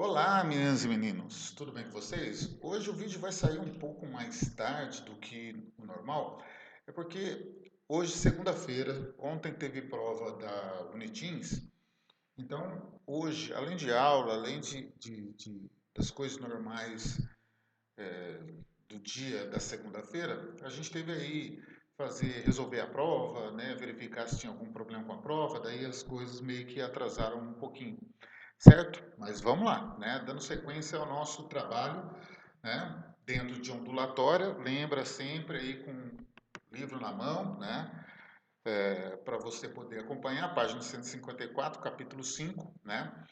Olá, meninas e meninos, tudo bem com vocês? Hoje o vídeo vai sair um pouco mais tarde do que o normal, é porque hoje, segunda-feira, ontem teve prova da Uniteams, então hoje, além de aula, além das coisas normais do dia da segunda-feira, a gente teve aí resolver a prova, né, verificar se tinha algum problema com a prova, daí as coisas meio que atrasaram um pouquinho. Certo? Mas vamos lá, né? Dando sequência ao nosso trabalho, né? Dentro de ondulatória, lembra sempre aí com o livro na mão, né? Para você poder acompanhar a página 154, capítulo 5, né?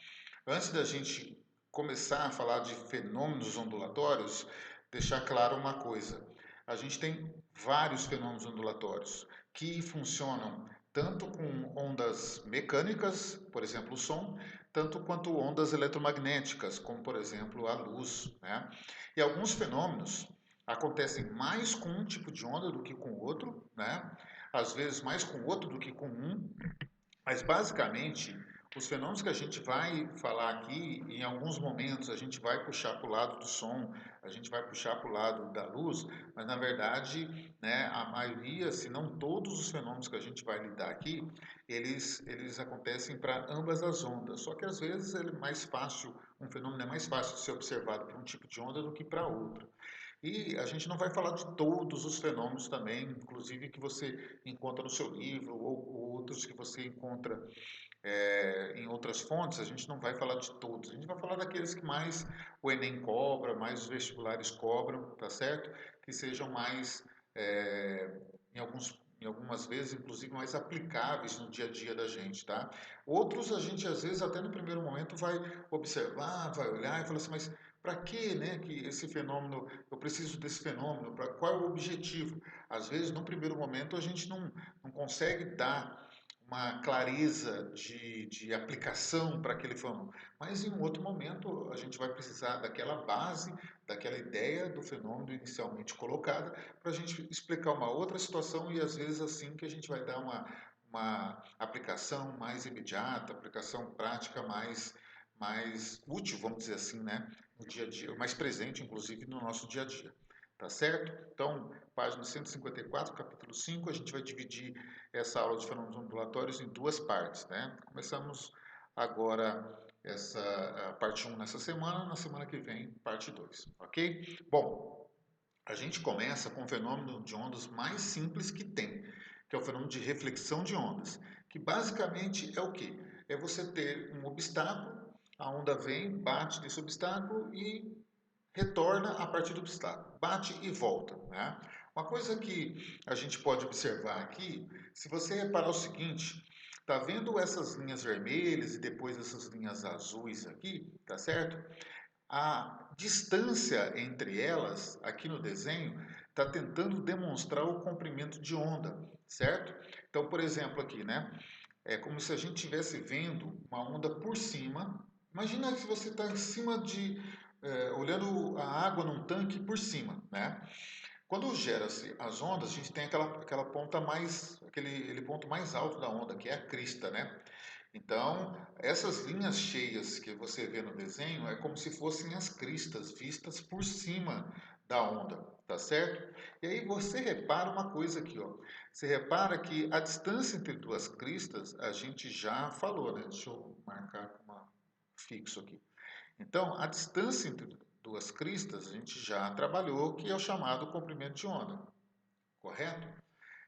Antes da gente começar a falar de fenômenos ondulatórios, deixar claro uma coisa. A gente tem vários fenômenos ondulatórios que funcionam tanto com ondas mecânicas, por exemplo, o som, tanto quanto ondas eletromagnéticas, como por exemplo a luz, né? E alguns fenômenos acontecem mais com um tipo de onda do que com o outro, né? Às vezes mais com o outro do que com um, mas basicamente, os fenômenos que a gente vai falar aqui, em alguns momentos a gente vai puxar para o lado do som, a gente vai puxar para o lado da luz, mas na verdade, né, a maioria, se não todos os fenômenos que a gente vai lidar aqui, eles acontecem para ambas as ondas. Só que às vezes ele é mais fácil, um fenômeno é mais fácil de ser observado para um tipo de onda do que para outro. E a gente não vai falar de todos os fenômenos também, inclusive que você encontra no seu livro ou outros que você encontra em outras fontes, a gente não vai falar de todos. A gente vai falar daqueles que mais o Enem cobra, mais os vestibulares cobram, tá certo? Que sejam mais, em algumas vezes, inclusive, mais aplicáveis no dia a dia da gente, tá? Outros a gente, às vezes, até no primeiro momento, vai observar, vai olhar e falar assim, mas para que, né, que esse fenômeno, eu preciso desse fenômeno, qual é o objetivo? Às vezes, no primeiro momento, a gente não consegue dar uma clareza de aplicação para aquele fenômeno. Mas em um outro momento a gente vai precisar daquela base, daquela ideia do fenômeno inicialmente colocada, para a gente explicar uma outra situação e às vezes assim que a gente vai dar uma aplicação mais imediata, aplicação prática mais útil, vamos dizer assim, né? No dia a dia, mais presente, inclusive, no nosso dia a dia. Tá certo? Então, página 154, capítulo 5, a gente vai dividir essa aula de fenômenos ondulatórios em duas partes, né? Começamos agora essa a parte 1 nessa semana, na semana que vem, parte 2, ok? Bom, a gente começa com o fenômeno de ondas mais simples que tem, que é o fenômeno de reflexão de ondas, que basicamente é o quê? É você ter um obstáculo, a onda vem, bate nesse obstáculo e retorna a partir do obstáculo, bate e volta, né? Uma coisa que a gente pode observar aqui, se você reparar o seguinte, tá vendo essas linhas vermelhas e depois essas linhas azuis aqui, tá certo? A distância entre elas, aqui no desenho, está tentando demonstrar o comprimento de onda, certo? Então, por exemplo, aqui, né? É como se a gente estivesse vendo uma onda por cima. Imagina se você está em cima olhando a água num tanque por cima, né? Quando gera-se as ondas, a gente tem aquela ponta mais, aquele ponto mais alto da onda, que é a crista, né? Então, essas linhas cheias que você vê no desenho é como se fossem as cristas vistas por cima da onda, tá certo? E aí você repara uma coisa aqui, ó. Você repara que a distância entre duas cristas a gente já falou, né? Deixa eu marcar com uma fixo aqui. Então, a distância entre duas cristas a gente já trabalhou, que é o chamado comprimento de onda, correto?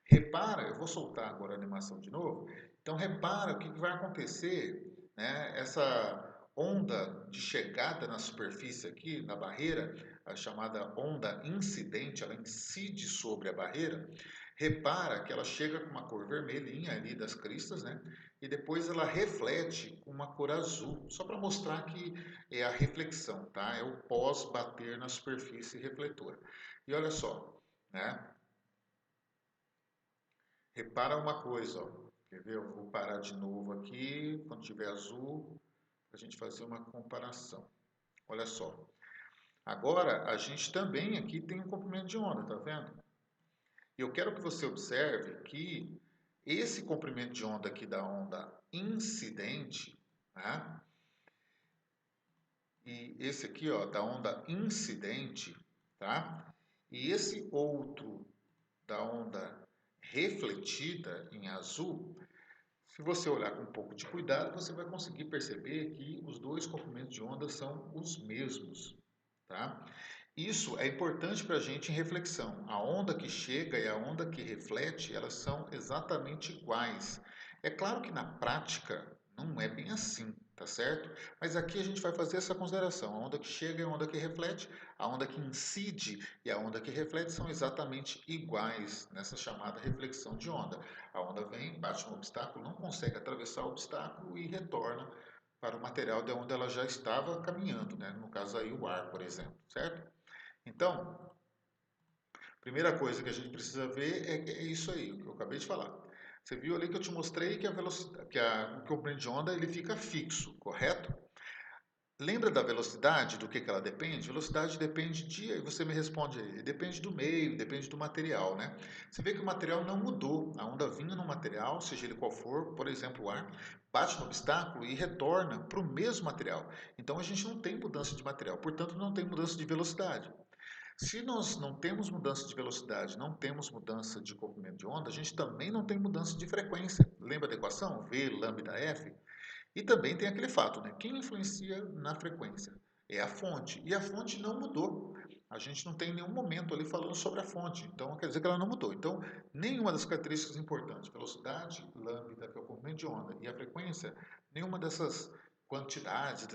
Repara, eu vou soltar agora a animação de novo. Então repara o que vai acontecer, né? Essa onda de chegada na superfície aqui, na barreira, a chamada onda incidente, ela incide sobre a barreira. Repara que ela chega com uma cor vermelhinha ali das cristas, né? E depois ela reflete com uma cor azul, só para mostrar que é a reflexão, tá? É o pós bater na superfície refletora. E olha só, né? Repara uma coisa, ó. Quer ver? Eu vou parar de novo aqui, quando tiver azul, para a gente fazer uma comparação. Olha só. Agora, a gente também aqui tem um comprimento de onda, tá vendo? E eu quero que você observe que esse comprimento de onda aqui da onda incidente, né? e esse aqui, ó, da onda incidente, tá? E esse outro da onda refletida em azul, se você olhar com um pouco de cuidado, você vai conseguir perceber que os dois comprimentos de onda são os mesmos, tá? Isso é importante para a gente em reflexão. A onda que chega e a onda que reflete, elas são exatamente iguais. É claro que na prática não é bem assim, tá certo? Mas aqui a gente vai fazer essa consideração. A onda que chega e a onda que reflete, a onda que incide e a onda que reflete são exatamente iguais nessa chamada reflexão de onda. A onda vem, bate no obstáculo, não consegue atravessar o obstáculo e retorna para o material de onde ela já estava caminhando, né? No caso aí o ar, por exemplo, certo? Então, a primeira coisa que a gente precisa ver é isso aí, o que eu acabei de falar. Você viu ali que eu te mostrei que a velocidade, o comprimento de onda ele fica fixo, correto? Lembra da velocidade, do que ela depende? Velocidade depende de, aí você me responde aí, depende do meio, depende do material, né? Você vê que o material não mudou, a onda vinha no material, seja ele qual for, por exemplo, o ar, bate no obstáculo e retorna para o mesmo material. Então a gente não tem mudança de material, portanto não tem mudança de velocidade. Se nós não temos mudança de velocidade, não temos mudança de comprimento de onda, a gente também não tem mudança de frequência. Lembra da equação? V lambda F? E também tem aquele fato, né? Quem influencia na frequência? É a fonte. E a fonte não mudou. A gente não tem nenhum momento ali falando sobre a fonte. Então, quer dizer que ela não mudou. Então, nenhuma das características importantes, velocidade, lambda, que é o comprimento de onda, e a frequência, nenhuma dessas quantidades,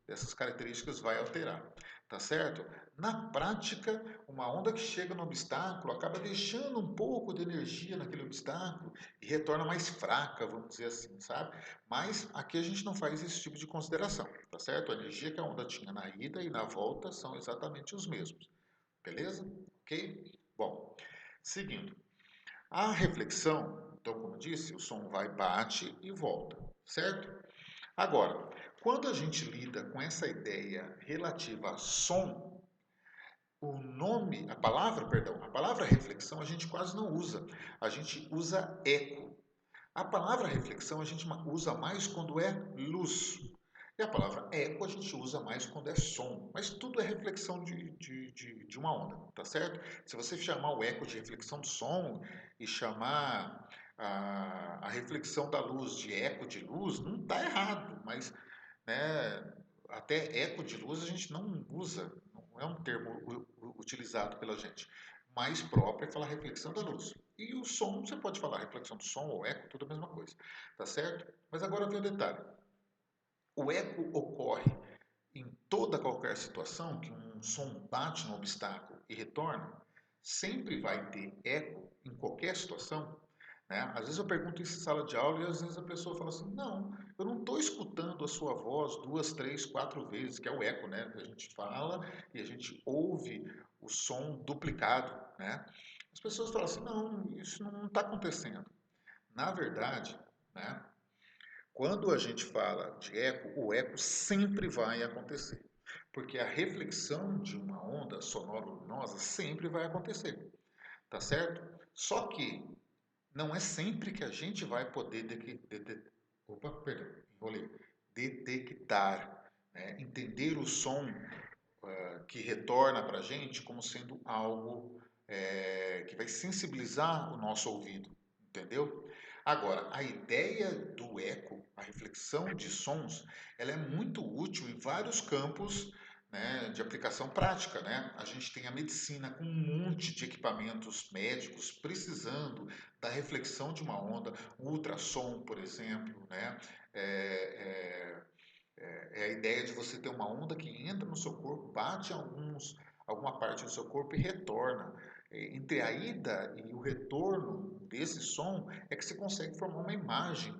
dessas características vai alterar. Tá certo? Na prática, uma onda que chega no obstáculo acaba deixando um pouco de energia naquele obstáculo e retorna mais fraca, vamos dizer assim, sabe? Mas aqui a gente não faz esse tipo de consideração, tá certo? A energia que a onda tinha na ida e na volta são exatamente os mesmos, beleza? Ok? Bom, seguindo. A reflexão, então, como eu disse, o som vai, bate e volta, certo? Agora, quando a gente lida com essa ideia relativa a som, o nome, a palavra reflexão a gente quase não usa. A gente usa eco. A palavra reflexão a gente usa mais quando é luz. E a palavra eco a gente usa mais quando é som. Mas tudo é reflexão de uma onda, tá certo? Se você chamar o eco de reflexão do som e chamar a reflexão da luz de eco de luz, não está errado, mas né, até eco de luz a gente não usa, não é um termo utilizado pela gente. Mais próprio é falar reflexão da luz. E o som, você pode falar reflexão do som ou eco, tudo a mesma coisa, tá certo? Mas agora vem o detalhe. O eco ocorre em toda qualquer situação que um som bate no obstáculo e retorna, sempre vai ter eco em qualquer situação, né? Às vezes eu pergunto isso em sala de aula e às vezes a pessoa fala assim, não, eu não estou escutando a sua voz duas, três, quatro vezes, que é o eco, né? A gente fala e a gente ouve o som duplicado, né? As pessoas falam assim, não, isso não está acontecendo. Na verdade, né? Quando a gente fala de eco, o eco sempre vai acontecer, porque a reflexão de uma onda sonoro-luminosa sempre vai acontecer, tá certo? Só que não é sempre que a gente vai poder opa, perdão, enrolei. Detectar, né? Entender o som que retorna para a gente como sendo algo que vai sensibilizar o nosso ouvido, entendeu? Agora, a ideia do eco, a reflexão de sons, ela é muito útil em vários campos, né, de aplicação prática, né? A gente tem a medicina com um monte de equipamentos médicos precisando da reflexão de uma onda, o ultrassom, por exemplo, né? É, é a ideia de você ter uma onda que entra no seu corpo, bate alguma parte do seu corpo e retorna. Entre a ida e o retorno desse som é que você consegue formar uma imagem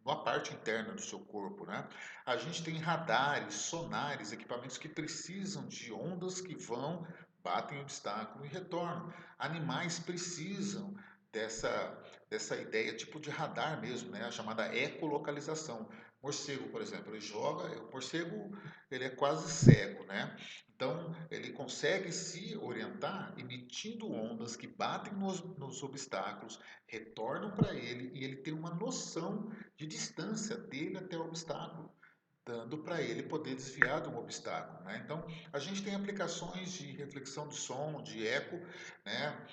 uma parte interna do seu corpo, né? A gente tem radares, sonares, equipamentos que precisam de ondas que vão, batem o obstáculo e retornam. Animais precisam dessa ideia tipo de radar mesmo, né? A chamada ecolocalização. Morcego, por exemplo, ele joga, o morcego ele é quase cego, né? Então ele consegue se orientar emitindo ondas que batem nos obstáculos, retornam para ele e ele tem uma noção de distância dele até o obstáculo, dando para ele poder desviar de um obstáculo, né? Então, a gente tem aplicações de reflexão de som, de eco, né?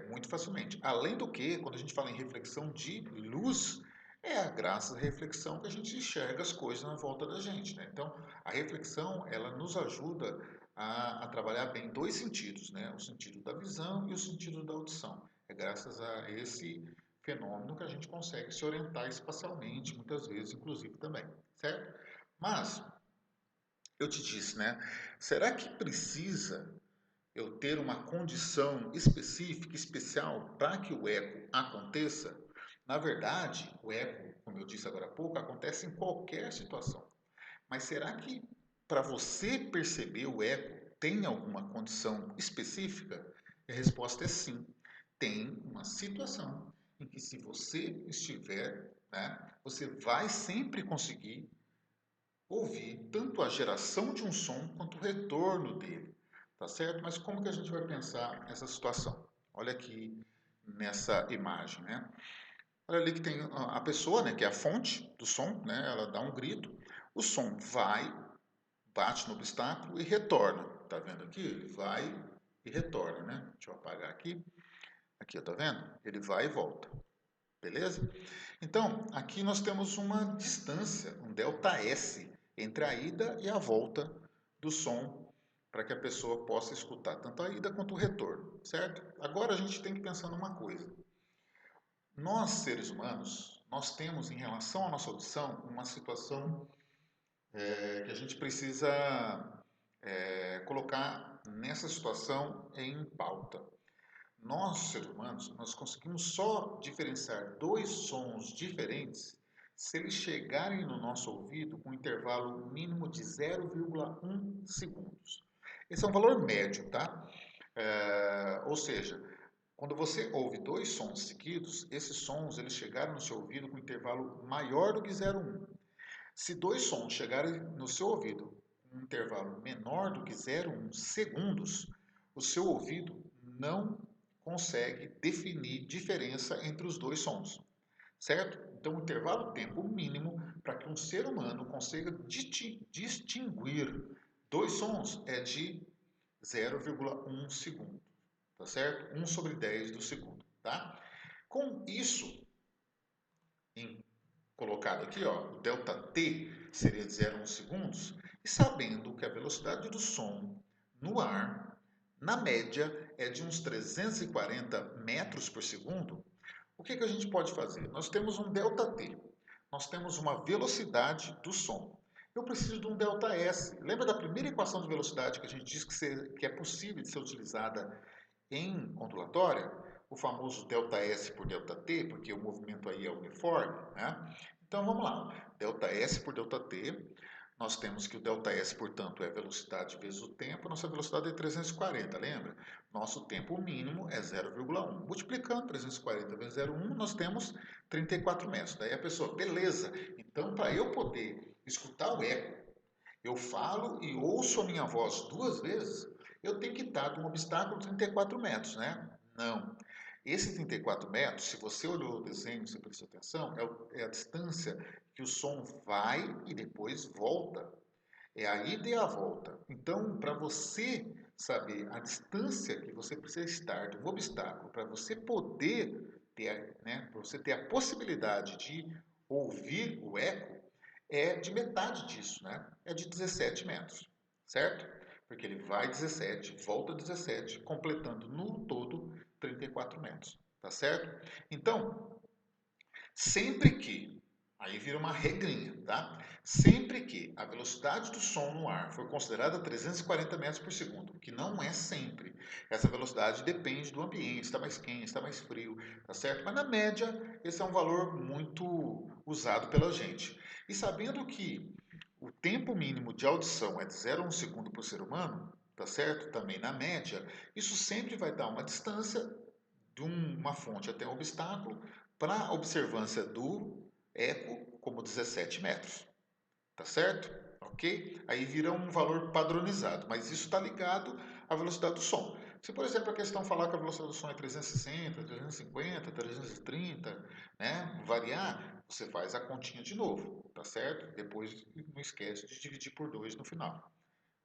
Muito facilmente. Além do que, quando a gente fala em reflexão de luz, é graças à reflexão que a gente enxerga as coisas na volta da gente, né? Então, a reflexão, ela nos ajuda a trabalhar bem dois sentidos, né? O sentido da visão e o sentido da audição. É graças a esse fenômeno que a gente consegue se orientar espacialmente, muitas vezes, inclusive também, certo? Mas, eu te disse, né? Será que precisa eu ter uma condição específica, especial, para que o eco aconteça? Na verdade, o eco, como eu disse agora há pouco, acontece em qualquer situação. Mas será que para você perceber o eco tem alguma condição específica? A resposta é sim. Tem uma situação em que se você estiver, né, você vai sempre conseguir ouvir tanto a geração de um som quanto o retorno dele, tá certo? Mas como que a gente vai pensar essa situação? Olha aqui nessa imagem, né? Olha ali que tem a pessoa, né, que é a fonte do som, né? Ela dá um grito, o som vai, bate no obstáculo e retorna. Tá vendo aqui? Ele vai e retorna, né? Deixa eu apagar aqui. Aqui, tá vendo? Ele vai e volta. Beleza? Então, aqui nós temos uma distância, um ΔS, entre a ida e a volta do som, para que a pessoa possa escutar tanto a ida quanto o retorno, certo? Agora a gente tem que pensar numa coisa. Nós, seres humanos, nós temos em relação à nossa audição uma situação que a gente precisa colocar nessa situação em pauta. Nós, seres humanos, nós conseguimos só diferenciar dois sons diferentes se eles chegarem no nosso ouvido com um intervalo mínimo de 0,1 segundos. Esse é um valor médio, tá? Ou seja, quando você ouve dois sons seguidos, esses sons eles chegaram no seu ouvido com um intervalo maior do que 0,1. Se dois sons chegarem no seu ouvido com um intervalo menor do que 0,1 segundos, o seu ouvido não consegue definir diferença entre os dois sons, certo? Então, o intervalo tempo mínimo para que um ser humano consiga distinguir dois sons é de 0,1 segundo, tá certo? 1 sobre 10 do segundo, tá? Com isso colocado aqui, ó, o ΔT seria de 0 a 1 segundos, e sabendo que a velocidade do som no ar, na média, é de uns 340 metros por segundo, o que a gente pode fazer? Nós temos um ΔT, nós temos uma velocidade do som. Eu preciso de um ΔS. Lembra da primeira equação de velocidade que a gente disse que é possível de ser utilizada em ondulatória? O famoso ΔS por ΔT, porque o movimento aí é uniforme, né? Então vamos lá, ΔS por ΔT, nós temos que o ΔS, portanto, é a velocidade vezes o tempo, nossa velocidade é 340, lembra? Nosso tempo mínimo é 0,1. Multiplicando 340 vezes 0,1, nós temos 34 metros. Daí a pessoa, beleza, então para eu poder escutar o eco, eu falo e ouço a minha voz duas vezes, eu tenho que estar de um obstáculo de 34 metros, né? Não. Esse 34 metros, se você olhou o desenho, se prestou atenção, é a distância que o som vai e depois volta. É a ida e a volta. Então, para você saber a distância que você precisa estar do obstáculo, para você poder ter, né, para você ter a possibilidade de ouvir o eco, é de metade disso, né? É de 17 metros, certo? Porque ele vai 17, volta 17, completando no todo 34 metros, tá certo? Então, sempre que, aí vira uma regrinha, tá? Sempre que a velocidade do som no ar for considerada 340 metros por segundo, que não é sempre, essa velocidade depende do ambiente, está mais quente, está mais frio, tá certo? Mas na média, esse é um valor muito usado pela gente. E sabendo que o tempo mínimo de audição é de 0 a 1 segundo por ser humano, tá certo? Também na média, isso sempre vai dar uma distância de uma fonte até um obstáculo para a observância do eco como 17 metros, tá certo? Ok? Aí vira um valor padronizado, mas isso está ligado à velocidade do som. Se, por exemplo, a questão falar que a velocidade do som é 360, 350, 330, né, variar, você faz a continha de novo, tá certo? Depois não esquece de dividir por 2 no final.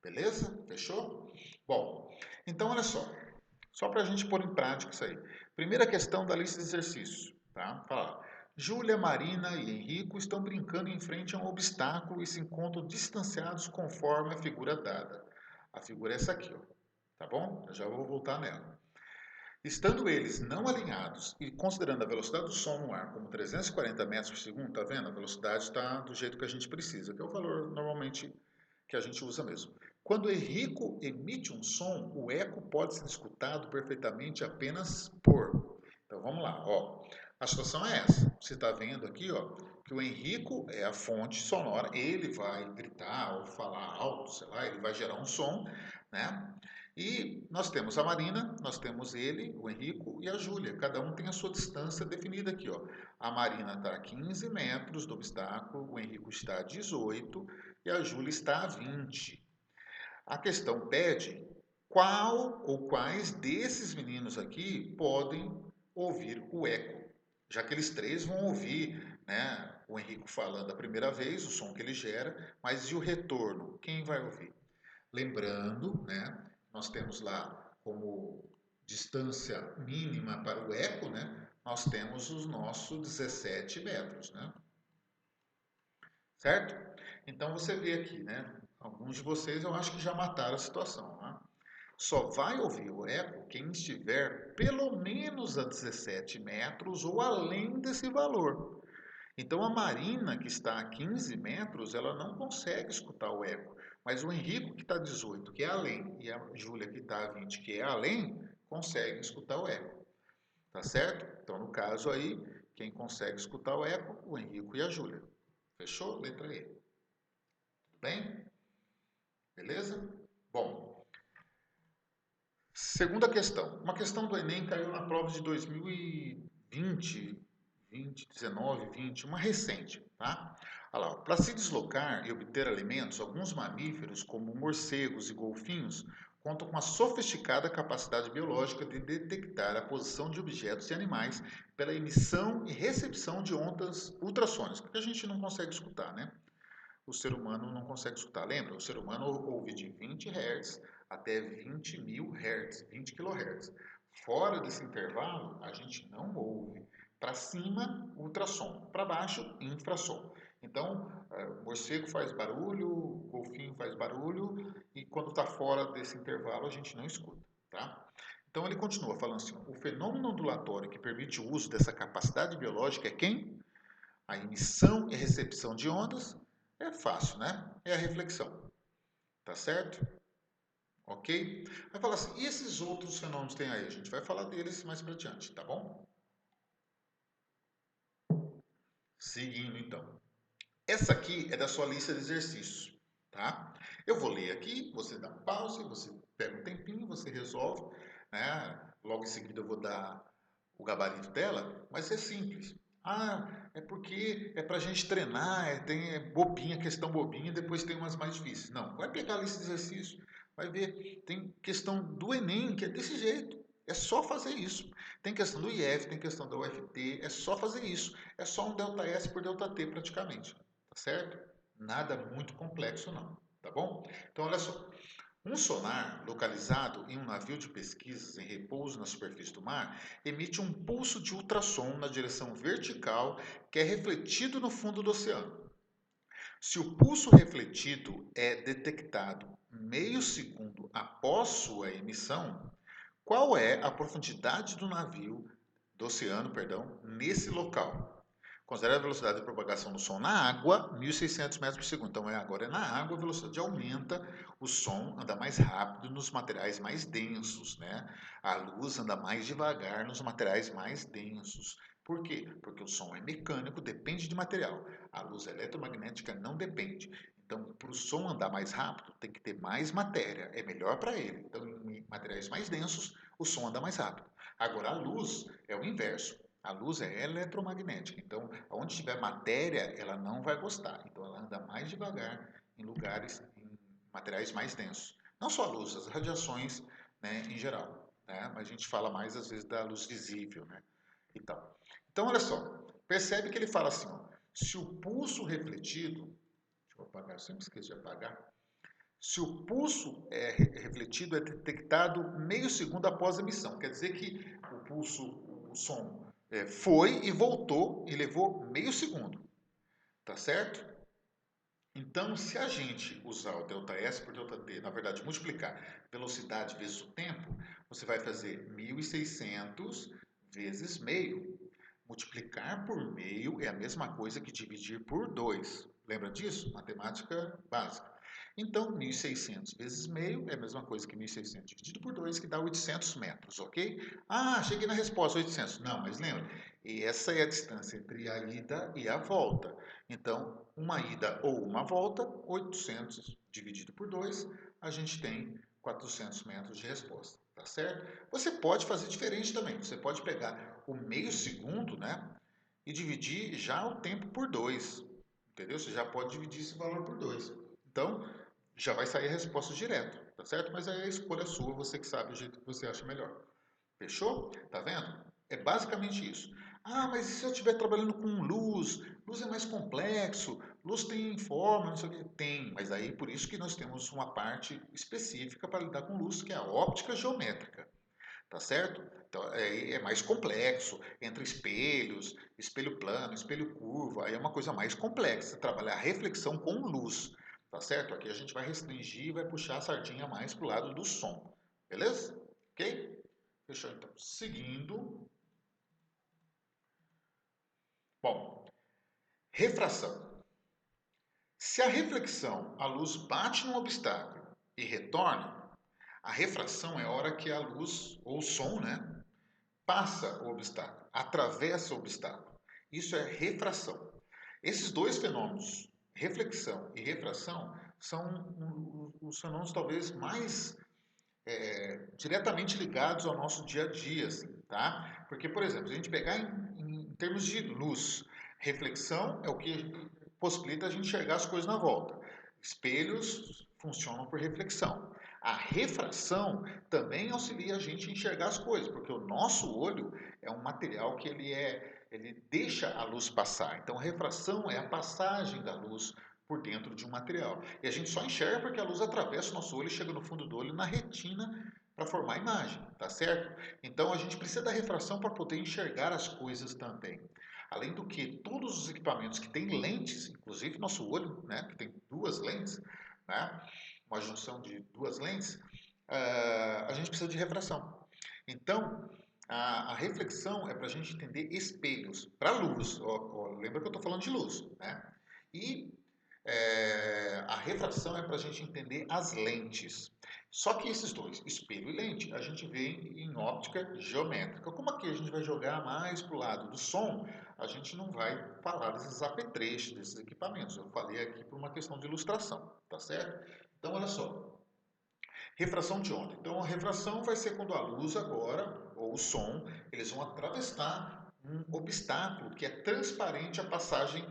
Beleza? Fechou? Bom, então olha só para a gente pôr em prática isso aí. Primeira questão da lista de exercícios, tá? Fala, Júlia, Marina e Henrico estão brincando em frente a um obstáculo e se encontram distanciados conforme a figura dada. A figura é essa aqui, ó, tá bom? Eu já vou voltar nela. Estando eles não alinhados e considerando a velocidade do som no ar como 340 metros por segundo, tá vendo? A velocidade está do jeito que a gente precisa, que é o valor normalmente que a gente usa mesmo. Quando Henrico emite um som, o eco pode ser escutado perfeitamente apenas por. Então vamos lá, ó. A situação é essa. Você está vendo aqui, ó, que o Henrico é a fonte sonora, ele vai gritar ou falar alto, sei lá, ele vai gerar um som, né? E nós temos a Marina, nós temos ele, o Henrico e a Júlia. Cada um tem a sua distância definida aqui, ó. A Marina está a 15 metros do obstáculo, o Henrico está a 18 e a Júlia está a 20. A questão pede qual ou quais desses meninos aqui podem ouvir o eco, já que eles três vão ouvir, né, o Henrico falando a primeira vez, o som que ele gera, mas e o retorno? Quem vai ouvir? Lembrando, né, nós temos lá como distância mínima para o eco, né, nós temos os nossos 17 metros, né? Certo? Então você vê aqui, né? Alguns de vocês eu acho que já mataram a situação, né? Só vai ouvir o eco quem estiver pelo menos a 17 metros ou além desse valor. Então a Marina, que está a 15 metros, ela não consegue escutar o eco. Mas o Henrico, que está a 18, que é além, e a Júlia, que está a 20, que é além, consegue escutar o eco. Tá certo? Então, no caso aí, quem consegue escutar o eco? O Henrico e a Júlia. Fechou? Letra E. Tudo bem? Beleza? Bom, segunda questão. Uma questão do Enem caiu na prova de 2020, 19, 20, uma recente, tá? Olha lá, para se deslocar e obter alimentos, alguns mamíferos, como morcegos e golfinhos, contam com uma sofisticada capacidade biológica de detectar a posição de objetos e animais pela emissão e recepção de ondas ultrassônicas, que a gente não consegue escutar, né? O ser humano não consegue escutar. Lembra? O ser humano ouve de 20 Hz até 20 mil Hz, 20 kHz. Fora desse intervalo, a gente não ouve. Para cima, ultrassom. Para baixo, infrassom. Então, o morcego faz barulho, o golfinho faz barulho, e quando está fora desse intervalo, a gente não escuta. Tá? Então, ele continua falando assim: o fenômeno ondulatório que permite o uso dessa capacidade biológica é quem? A emissão e recepção de ondas é fácil, né? É a reflexão. Tá certo? Ok? Vai falar assim, e esses outros fenômenos tem aí? A gente vai falar deles mais para diante, tá bom? Seguindo então. Essa aqui é da sua lista de exercícios, tá? Eu vou ler aqui, você dá um pause, você pega um tempinho, você resolve, né? Logo em seguida eu vou dar o gabarito dela, mas é simples. Ah, é porque é para a gente treinar, tem bobinha, questão bobinha, depois tem umas mais difíceis. Não, vai pegar a lista de exercícios, vai ver, tem questão do Enem, que é desse jeito. É só fazer isso. Tem questão do IF, tem questão da UFT, é só fazer isso. É só um delta S por delta T praticamente, tá certo? Nada muito complexo não, tá bom? Então olha só, um sonar localizado em um navio de pesquisas em repouso na superfície do mar emite um pulso de ultrassom na direção vertical que é refletido no fundo do oceano. Se o pulso refletido é detectado meio segundo após sua emissão, qual é a profundidade do navio, do oceano, perdão, nesse local? Considere a velocidade de propagação do som na água, 1.600 metros por segundo. Então, agora é na água, a velocidade aumenta, o som anda mais rápido nos materiais mais densos, né? A luz anda mais devagar nos materiais mais densos. Por quê? Porque o som é mecânico, depende de material. A luz eletromagnética não depende. Então, para o som andar mais rápido, tem que ter mais matéria. É melhor para ele. Então, em materiais mais densos, o som anda mais rápido. Agora, a luz é o inverso. A luz é eletromagnética, então onde tiver matéria, ela não vai gostar. Então ela anda mais devagar em lugares, em materiais mais densos. Não só a luz, as radiações, né, em geral. né? Mas a gente fala mais às vezes da luz visível, né? E tal. Então, olha só, percebe que ele fala assim, ó, se o pulso refletido, deixa eu apagar, eu sempre esqueço de apagar. Se o pulso refletido é detectado meio segundo após a emissão, quer dizer que o pulso, o som foi e voltou e levou meio segundo, tá certo? Então, se a gente usar o ΔS por ΔT, na verdade, multiplicar velocidade vezes o tempo, você vai fazer 1.600 vezes meio. Multiplicar por meio é a mesma coisa que dividir por 2. Lembra disso? Matemática básica. Então, 1.600 vezes meio é a mesma coisa que 1.600 dividido por 2, que dá 800 metros, ok? Ah, cheguei na resposta, 800. Não, mas lembra, essa é a distância entre a ida e a volta. Então, uma ida ou uma volta, 800 dividido por 2, a gente tem 400 metros de resposta, tá certo? Você pode fazer diferente também. Você pode pegar o meio segundo, né, e dividir já o tempo por 2, entendeu? Você já pode dividir esse valor por 2. Então, já vai sair a resposta direto, tá certo? Mas aí é a escolha sua, você que sabe o jeito que você acha melhor. Fechou? Tá vendo? É basicamente isso. Ah, mas e se eu estiver trabalhando com luz? Luz é mais complexo, luz tem forma, não sei o que. Tem, mas aí por isso que nós temos uma parte específica para lidar com luz, que é a óptica geométrica, tá certo? Então é mais complexo, entre espelhos, espelho plano, espelho curvo, aí é uma coisa mais complexa, trabalhar reflexão com luz, tá certo? Aqui a gente vai restringir e vai puxar a sardinha mais pro lado do som, beleza? Ok? Fechou então. Seguindo. Bom, refração. Se a reflexão, a luz bate num obstáculo e retorna, a refração é a hora que a luz, ou o som, né, passa o obstáculo, atravessa o obstáculo. Isso é refração. Esses dois fenômenos, reflexão e refração, são os fenômenos talvez mais diretamente ligados ao nosso dia a dia, assim, tá? Porque, por exemplo, se a gente pegar em termos de luz, reflexão é o que possibilita a gente enxergar as coisas na volta. Espelhos funcionam por reflexão. A refração também auxilia a gente a enxergar as coisas, porque o nosso olho é um material que ele deixa a luz passar. Então, a refração é a passagem da luz por dentro de um material. E a gente só enxerga porque a luz atravessa o nosso olho e chega no fundo do olho, na retina, para formar a imagem, tá certo? Então a gente precisa da refração para poder enxergar as coisas também. Além do que, todos os equipamentos que têm lentes, inclusive nosso olho, né, que tem duas lentes, né, uma junção de duas lentes, a gente precisa de refração. Então, a reflexão é para a gente entender espelhos, para luz. Lembra que eu estou falando de luz, né? E a refração é para a gente entender as lentes. Só que esses dois, espelho e lente, a gente vê em óptica geométrica. Como aqui a gente vai jogar mais para o lado do som, a gente não vai falar desses apetrechos, desses equipamentos. Eu falei aqui por uma questão de ilustração, tá certo? Então, olha só. Refração de onda. Então, a refração vai ser quando a luz agora, ou o som, eles vão atravessar um obstáculo que é transparente à passagem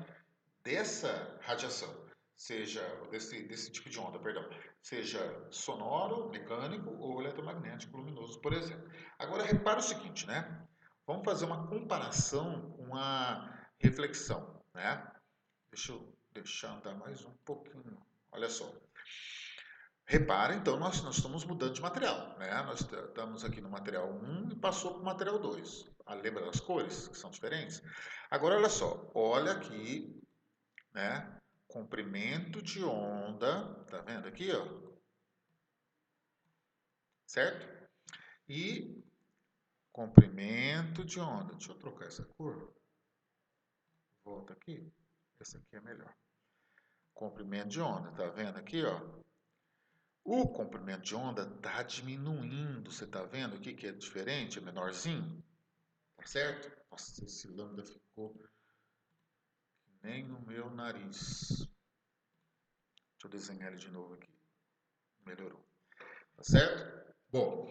dessa radiação, seja desse tipo de onda, perdão, seja sonoro, mecânico ou eletromagnético luminoso, por exemplo. Agora repara o seguinte, né? Vamos fazer uma comparação com a reflexão, né? Deixa eu deixar andar mais um pouquinho. Olha só. Repara, então, nós estamos mudando de material, né? Nós estamos aqui no material 1 e passou para o material 2. Lembra das cores, que são diferentes? Agora, olha só. Olha aqui, né? Comprimento de onda, tá vendo aqui, ó? Certo? E comprimento de onda. Deixa eu trocar essa cor. Volta aqui. Essa aqui é melhor. Comprimento de onda, tá vendo aqui, ó? O comprimento de onda tá diminuindo. Você tá vendo aqui que é diferente, é menorzinho? Tá certo? Nossa, esse lambda ficou que nem no meu nariz. Deixa eu desenhar ele de novo aqui. Melhorou. Tá certo? Bom,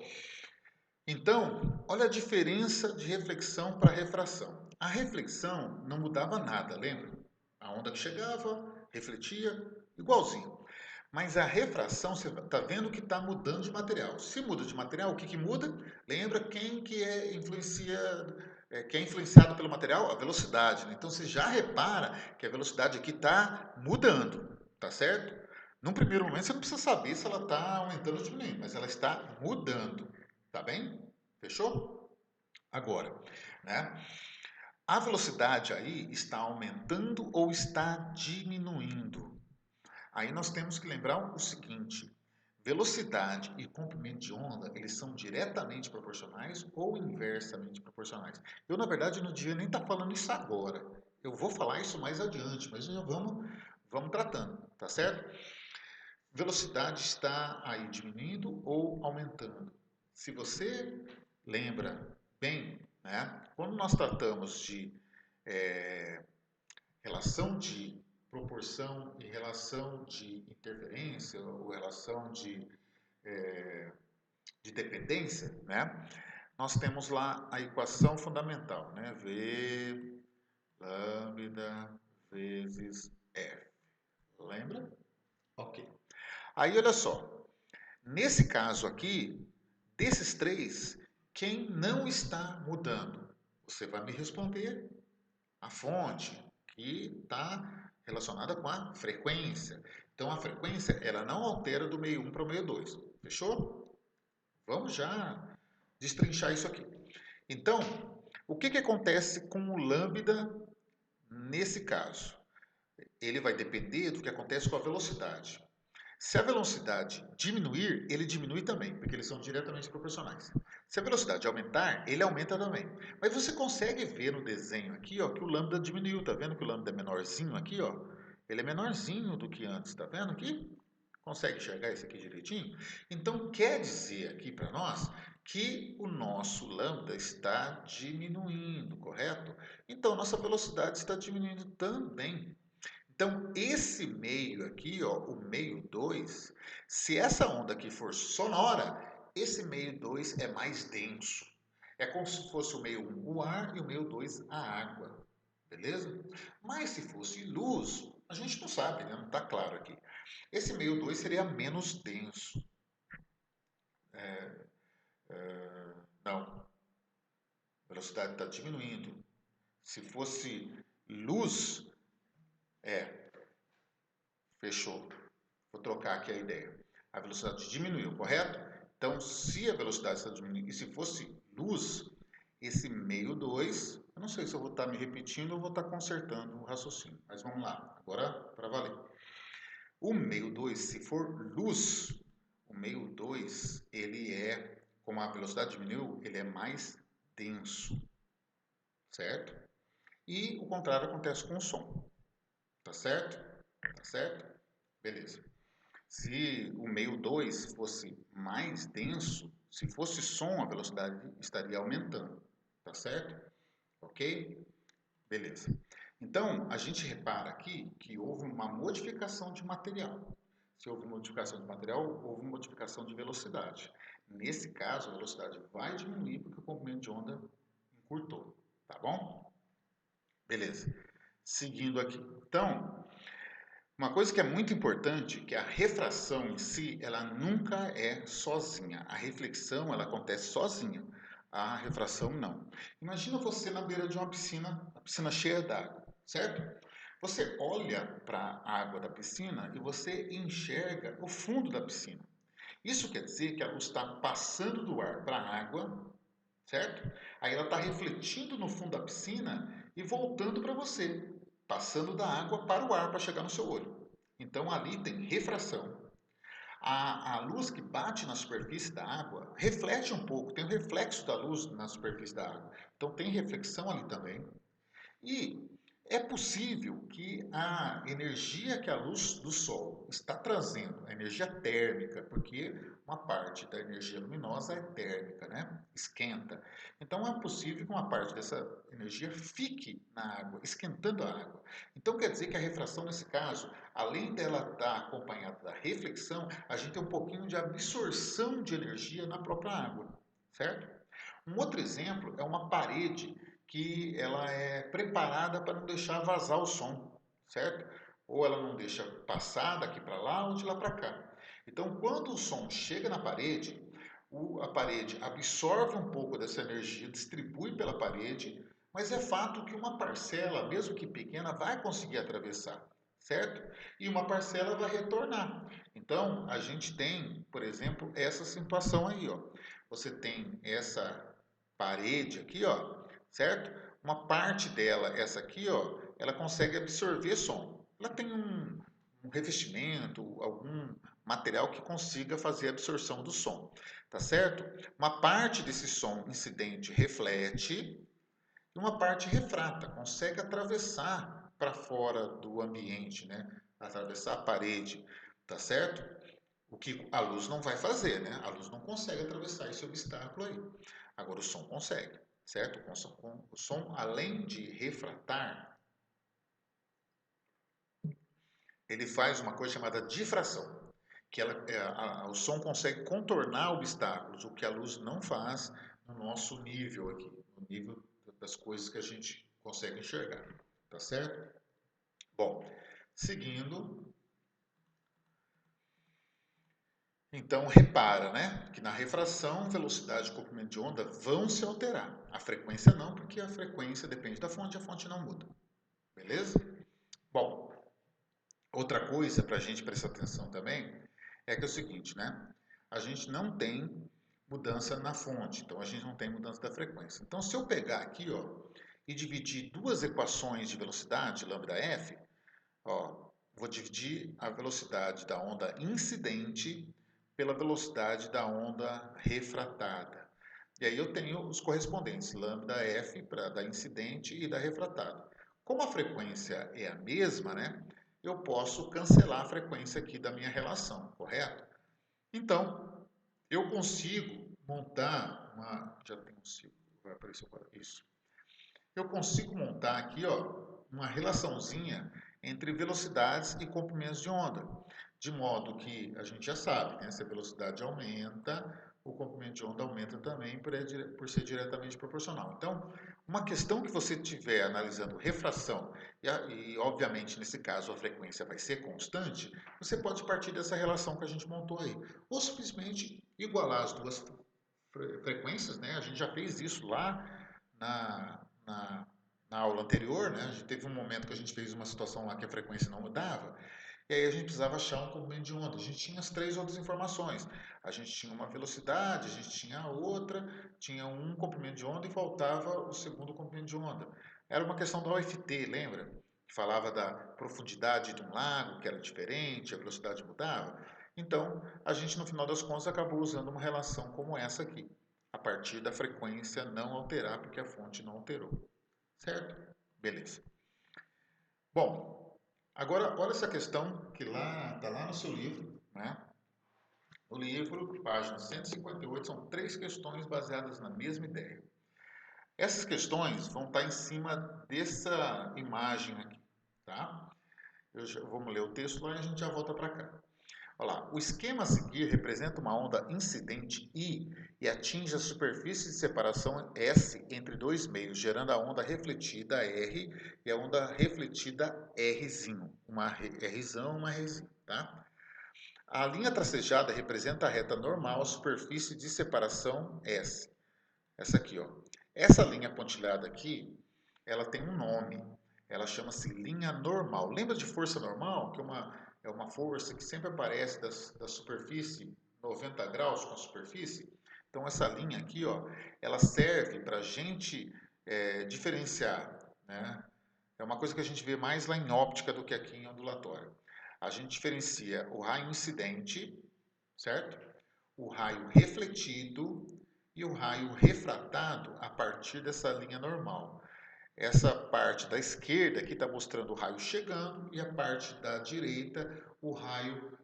então, olha a diferença de reflexão para refração. A reflexão não mudava nada, lembra? A onda que chegava, refletia, igualzinho. Mas a refração, você está vendo que está mudando de material. Se muda de material, o que, que muda? Lembra quem que que é influenciado pelo material? A velocidade, né? Então você já repara que a velocidade aqui está mudando, tá certo? Num primeiro momento você não precisa saber se ela está aumentando ou diminuindo, mas ela está mudando, tá bem? Fechou? Agora, né? A velocidade aí está aumentando ou está diminuindo? Aí nós temos que lembrar o seguinte: velocidade e comprimento de onda, eles são diretamente proporcionais ou inversamente proporcionais. Eu, na verdade, não devia nem estar falando isso agora. Eu vou falar isso mais adiante, mas já vamos tratando, tá certo? Velocidade está aí diminuindo ou aumentando. Se você lembra bem, né, quando nós tratamos de relação de proporção e relação de interferência ou relação de dependência, né? Nós temos lá a equação fundamental, né? V lambda vezes F. Lembra? Ok. Aí, olha só. Nesse caso aqui, desses três, quem não está mudando? Você vai me responder a fonte, que está relacionada com a frequência. Então, a frequência, ela não altera do meio 1 para o meio 2. Fechou? Vamos já destrinchar isso aqui. Então, o que, que acontece com o lambda nesse caso? Ele vai depender do que acontece com a velocidade. Se a velocidade diminuir, ele diminui também, porque eles são diretamente proporcionais. Se a velocidade aumentar, ele aumenta também. Mas você consegue ver no desenho aqui, ó, que o lambda diminuiu. Tá vendo que o lambda é menorzinho aqui, ó? Ele é menorzinho do que antes, tá vendo aqui? Consegue enxergar isso aqui direitinho? Então quer dizer aqui para nós que o nosso lambda está diminuindo, correto? Então nossa velocidade está diminuindo também. Então, esse meio aqui, ó, o meio 2, se essa onda aqui for sonora, esse meio 2 é mais denso. É como se fosse o meio 1 o ar e o meio 2 a água. Beleza? Mas se fosse luz, a gente não sabe, né? Não está claro aqui. Esse meio 2 seria menos denso. Não, a velocidade está diminuindo. Se fosse luz, fechou. Vou trocar aqui a ideia. A velocidade diminuiu, correto? Então, se a velocidade está diminuindo, e se fosse luz, esse meio 2, eu não sei se eu vou estar me repetindo ou vou estar consertando o raciocínio, mas vamos lá, agora para valer. O meio 2, se for luz, o meio 2, ele é, como a velocidade diminuiu, ele é mais denso, certo? E o contrário acontece com o som, tá certo? Tá certo? Beleza. Se o meio 2 fosse mais denso, se fosse som, a velocidade estaria aumentando, tá certo? Ok? Beleza. Então, a gente repara aqui que houve uma modificação de material. Se houve modificação de material, houve modificação de velocidade. Nesse caso, a velocidade vai diminuir porque o comprimento de onda encurtou, tá bom? Beleza. Seguindo aqui. Então, uma coisa que é muito importante, que a refração em si, ela nunca é sozinha. A reflexão, ela acontece sozinha. A refração não. Imagina você na beira de uma piscina cheia d'água, certo? Você olha para a água da piscina e você enxerga o fundo da piscina. Isso quer dizer que a luz está passando do ar para a água, certo? Aí ela está refletindo no fundo da piscina e voltando para você, passando da água para o ar para chegar no seu olho. Então ali tem refração. A luz que bate na superfície da água reflete um pouco, tem o reflexo da luz na superfície da água. Então tem reflexão ali também. E é possível que a energia que a luz do Sol está trazendo, a energia térmica, porque uma parte da energia luminosa é térmica, né? Esquenta. Então é possível que uma parte dessa energia fique na água, esquentando a água. Então quer dizer que a refração, nesse caso, além dela estar acompanhada da reflexão, a gente tem um pouquinho de absorção de energia na própria água, certo? Um outro exemplo é uma parede que ela é preparada para não deixar vazar o som, certo? ou ela não deixa passar daqui para lá ou de lá para cá. Então, quando o som chega na parede, a parede absorve um pouco dessa energia, distribui pela parede, mas é fato que uma parcela, mesmo que pequena, vai conseguir atravessar, certo? E uma parcela vai retornar. Então, a gente tem, por exemplo, essa situação aí, ó. Você tem essa parede aqui, ó, certo? Uma parte dela, essa aqui, ó, ela consegue absorver som. Ela tem um revestimento, algum material que consiga fazer a absorção do som, tá certo? Uma parte desse som incidente reflete e uma parte refrata, consegue atravessar para fora do ambiente, né? Atravessar a parede, tá certo? O que a luz não vai fazer, né? A luz não consegue atravessar esse obstáculo aí. Agora o som consegue, certo? O som, além de refratar, ele faz uma coisa chamada difração, que o som consegue contornar obstáculos, o que a luz não faz no nosso nível aqui, no nível das coisas que a gente consegue enxergar, tá certo? Bom, seguindo, então repara, né, que na refração, velocidade e comprimento de onda vão se alterar. A frequência não, porque a frequência depende da fonte, a fonte não muda. Beleza? Bom, outra coisa para a gente prestar atenção também é que é o seguinte, né? A gente não tem mudança na fonte, então a gente não tem mudança da frequência. Então, se eu pegar aqui, ó, e dividir duas equações de velocidade, lambda f, ó, vou dividir a velocidade da onda incidente pela velocidade da onda refratada. E aí eu tenho os correspondentes, lambda f da incidente e da refratada. Como a frequência é a mesma, né, eu posso cancelar a frequência aqui da minha relação, correto? Então, eu consigo montar uma... Já tem um ciclo, vai aparecer agora, isso. Eu consigo montar aqui, ó, uma relaçãozinha entre velocidades e comprimentos de onda, de modo que a gente já sabe, né, se a velocidade aumenta, o comprimento de onda aumenta também por ser diretamente proporcional. Então, uma questão que você estiver analisando refração, e obviamente nesse caso a frequência vai ser constante, você pode partir dessa relação que a gente montou aí, ou simplesmente igualar as duas frequências, né? A gente já fez isso lá na, na aula anterior, né? A gente teve um momento que a gente fez uma situação lá que a frequência não mudava, e aí a gente precisava achar um comprimento de onda. A gente tinha as três outras informações. A gente tinha uma velocidade, a gente tinha a outra, tinha um comprimento de onda e faltava o segundo comprimento de onda. Era uma questão da OFT, lembra? Que falava da profundidade de um lago, que era diferente, a velocidade mudava. Então, a gente no final das contas acabou usando uma relação como essa aqui, a partir da frequência não alterar, porque a fonte não alterou. Certo? Beleza. Bom, agora olha essa questão que lá está lá no seu livro, né? No livro, página 158, são três questões baseadas na mesma ideia. Essas questões vão estar em cima dessa imagem aqui, tá? Vamos ler o texto lá e a gente já volta para cá. Olha lá, o esquema a seguir representa uma onda incidente I e atinge a superfície de separação S entre dois meios, gerando a onda refletida R e a onda refletida Rzinho, uma Rzão, uma Rzinho, tá? A linha tracejada representa a reta normal à superfície de separação S. Essa aqui, ó. Essa linha pontilhada aqui, ela tem um nome. Ela chama-se linha normal. Lembra de força normal? Que é uma força que sempre aparece da superfície 90 graus com a superfície? Então, essa linha aqui, ó, ela serve para a gente diferenciar, né? É uma coisa que a gente vê mais lá em óptica do que aqui em ondulatório. A gente diferencia o raio incidente, certo? O raio refletido e o raio refratado a partir dessa linha normal. Essa parte da esquerda aqui está mostrando o raio chegando e a parte da direita o raio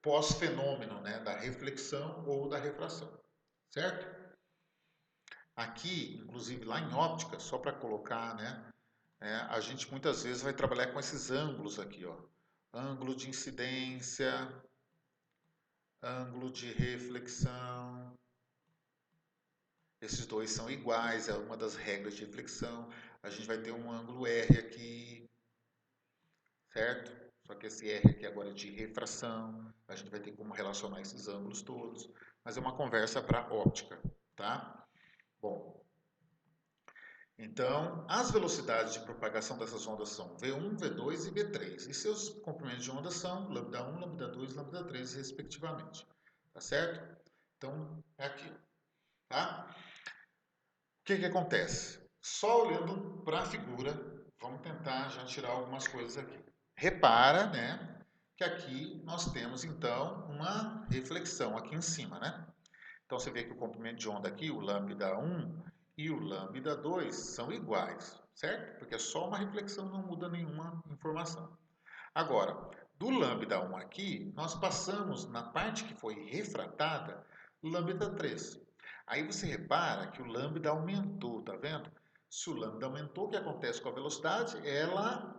pós-fenômeno, né, da reflexão ou da refração, certo? Aqui, inclusive lá em óptica, só para colocar, né, a gente muitas vezes vai trabalhar com esses ângulos aqui, ó. Ângulo de incidência, ângulo de reflexão. Esses dois são iguais, é uma das regras de reflexão. A gente vai ter um ângulo R aqui, certo? Só que esse R aqui agora é de refração, a gente vai ter como relacionar esses ângulos todos, mas é uma conversa para óptica, tá? Bom, então, as velocidades de propagação dessas ondas são V1, V2 e V3, e seus comprimentos de onda são lambda1, lambda2 e lambda3, respectivamente, tá certo? Então, é aquilo, tá? O que que acontece? Só olhando para a figura, vamos tentar já tirar algumas coisas aqui. Repara, né, que aqui nós temos então uma reflexão aqui em cima, né? Então você vê que o comprimento de onda aqui, o lambda 1 e o lambda 2 são iguais, certo? Porque é só uma reflexão, não muda nenhuma informação. Agora, do lambda 1 aqui, nós passamos na parte que foi refratada, lambda 3. Aí você repara que o lambda aumentou, tá vendo? Se o lambda aumentou, o que acontece com a velocidade? Ela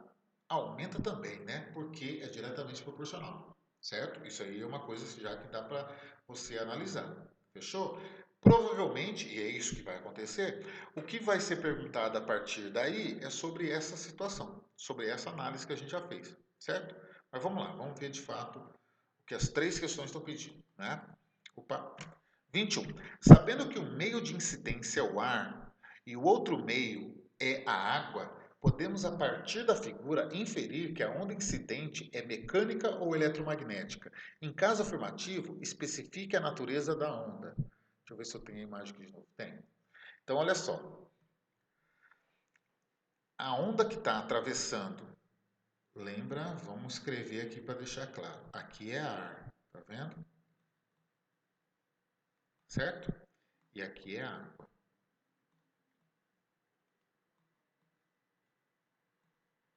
aumenta também, né? Porque é diretamente proporcional, certo? Isso aí é uma coisa já que dá para você analisar. Fechou? Provavelmente, e é isso que vai acontecer, o que vai ser perguntado a partir daí é sobre essa situação, sobre essa análise que a gente já fez, certo? Mas vamos lá, vamos ver de fato o que as três questões estão pedindo, né? Opa, 21. Sabendo que um meio de incidência é o ar e o outro meio é a água, podemos, a partir da figura, inferir que a onda incidente é mecânica ou eletromagnética. Em caso afirmativo, especifique a natureza da onda. Deixa eu ver se eu tenho a imagem aqui de novo. Tem. Então, olha só. A onda que está atravessando, lembra? Vamos escrever aqui para deixar claro. Aqui é ar, tá vendo? Certo? E aqui é água.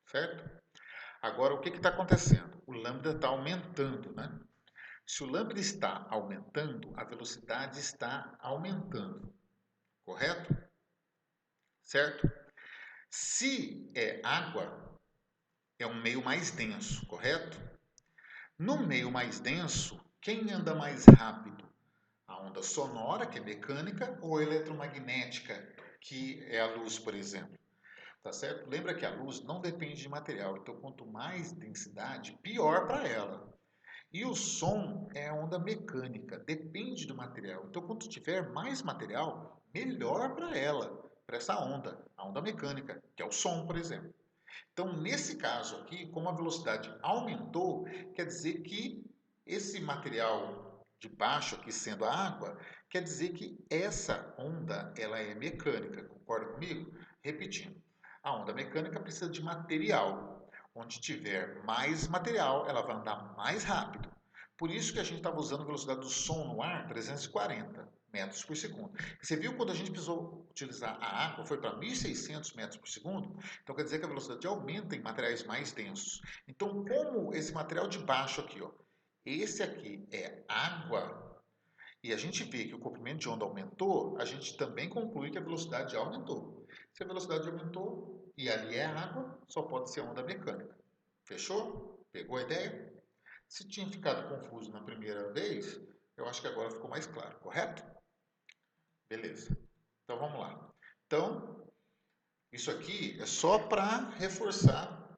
Certo? Agora, o que está acontecendo? O lambda está aumentando, né? Se o lambda está aumentando, a velocidade está aumentando, correto? Certo? Se é água, é um meio mais denso, correto? No meio mais denso, quem anda mais rápido? A onda sonora, que é mecânica, ou eletromagnética, que é a luz, por exemplo. Tá certo? Lembra que a luz não depende de material, então quanto mais densidade, pior para ela. E o som é a onda mecânica, depende do material. Então, quanto tiver mais material, melhor para ela, para essa onda, a onda mecânica, que é o som, por exemplo. Então, nesse caso aqui, como a velocidade aumentou, quer dizer que esse material de baixo aqui sendo a água, quer dizer que essa onda ela é mecânica, concorda comigo? Repetindo, a onda mecânica precisa de material. Onde tiver mais material, ela vai andar mais rápido. Por isso que a gente estava usando a velocidade do som no ar 340 metros por segundo. Você viu quando a gente precisou utilizar a água, foi para 1.600 metros por segundo? Então quer dizer que a velocidade aumenta em materiais mais densos. Então, como esse material de baixo aqui, ó, esse aqui é água, e a gente vê que o comprimento de onda aumentou, a gente também conclui que a velocidade aumentou. Se a velocidade aumentou e ali é água, só pode ser onda mecânica. Fechou? Pegou a ideia? Se tinha ficado confuso na primeira vez, eu acho que agora ficou mais claro, correto? Beleza. Então vamos lá. Então, isso aqui é só para reforçar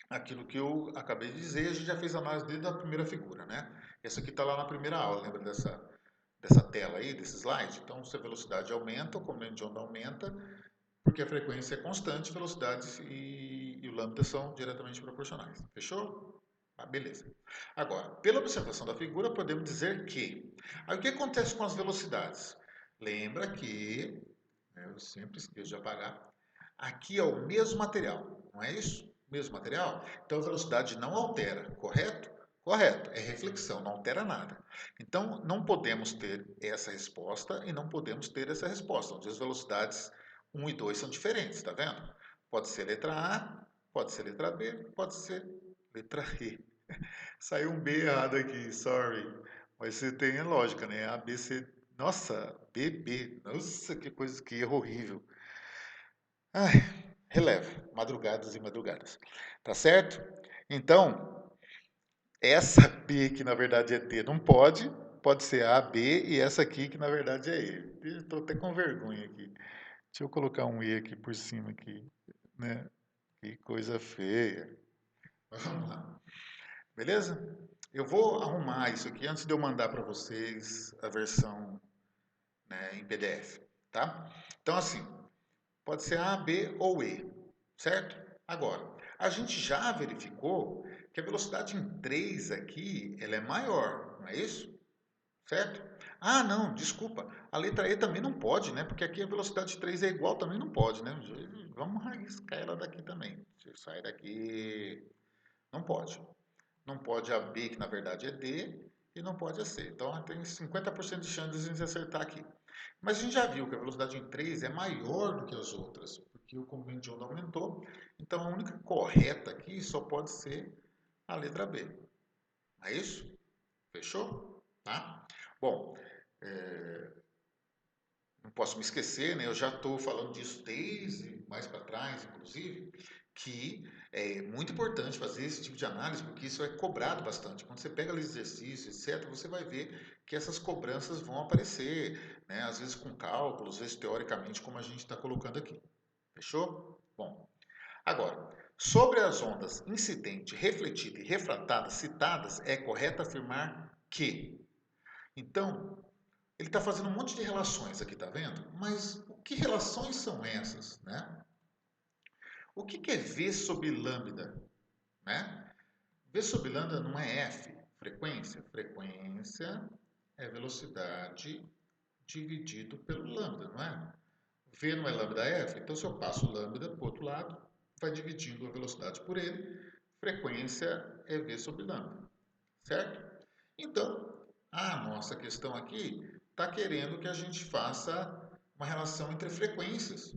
aquilo que eu acabei de dizer. A gente já fez a análise desde a primeira figura, né? Essa aqui está lá na primeira aula, lembra dessa tela aí, desse slide? Então, se a velocidade aumenta, o comprimento de onda aumenta, porque a frequência é constante, velocidades e o lambda são diretamente proporcionais. Fechou? Ah, beleza. Agora, pela observação da figura, podemos dizer que... Aí, o que acontece com as velocidades? Lembra que... Eu sempre esqueço de apagar. Aqui é o mesmo material, não é isso? Mesmo material? Então, a velocidade não altera, correto? Correto, é reflexão, não altera nada. Então, não podemos ter essa resposta e não podemos ter essa resposta, onde as velocidades 1 e 2 são diferentes, tá vendo? Pode ser letra A, pode ser letra B, pode ser letra E. Saiu um B errado aqui, sorry. Mas você tem a lógica, né? A, B, C. Nossa, B, B. Nossa, que coisa, que erro horrível. Ai, releva, madrugadas e madrugadas. Tá certo? Então, essa B que na verdade é D não pode, pode ser A, B, e essa aqui que na verdade é E. Estou até com vergonha aqui. Deixa eu colocar um E aqui por cima aqui, né? Que coisa feia. Vamos lá. Beleza? Eu vou arrumar isso aqui antes de eu mandar para vocês a versão, né, em PDF, tá? Então, assim, pode ser A, B ou E, certo? Agora, a gente já verificou que a velocidade em 3 aqui, ela é maior, não é isso? Certo? Ah, não, desculpa. A letra E também não pode, né? Porque aqui a velocidade de 3 é igual, também não pode, né? Vamos arriscar ela daqui também. Você sai daqui. Não pode. Não pode a B, que na verdade é D, e não pode a C. Então tem 50% de chance de a gente acertar aqui. Mas a gente já viu que a velocidade em 3 é maior do que as outras, porque o comprimento de onda aumentou. Então a única correta aqui só pode ser a letra B. É isso? Fechou? Tá? Bom, é, não posso me esquecer, né? Eu já estou falando disso desde mais para trás, inclusive, que é muito importante fazer esse tipo de análise, porque isso é cobrado bastante. Quando você pega ali exercícios, etc., você vai ver que essas cobranças vão aparecer, né? Às vezes com cálculos, às vezes teoricamente, como a gente está colocando aqui. Fechou? Bom, agora, sobre as ondas incidente, refletida e refratada citadas, é correto afirmar que. Então, ele está fazendo um monte de relações aqui, tá vendo? Mas o que relações são essas, né? O que é V sobre lambda, né? V sobre lambda não é F, frequência. Frequência é velocidade dividido pelo lambda, não é? V não é lambda F, então se eu passo o lambda para o outro lado, vai dividindo a velocidade por ele. Frequência é V sobre lambda, certo? Então, a nossa questão aqui está querendo que a gente faça uma relação entre frequências,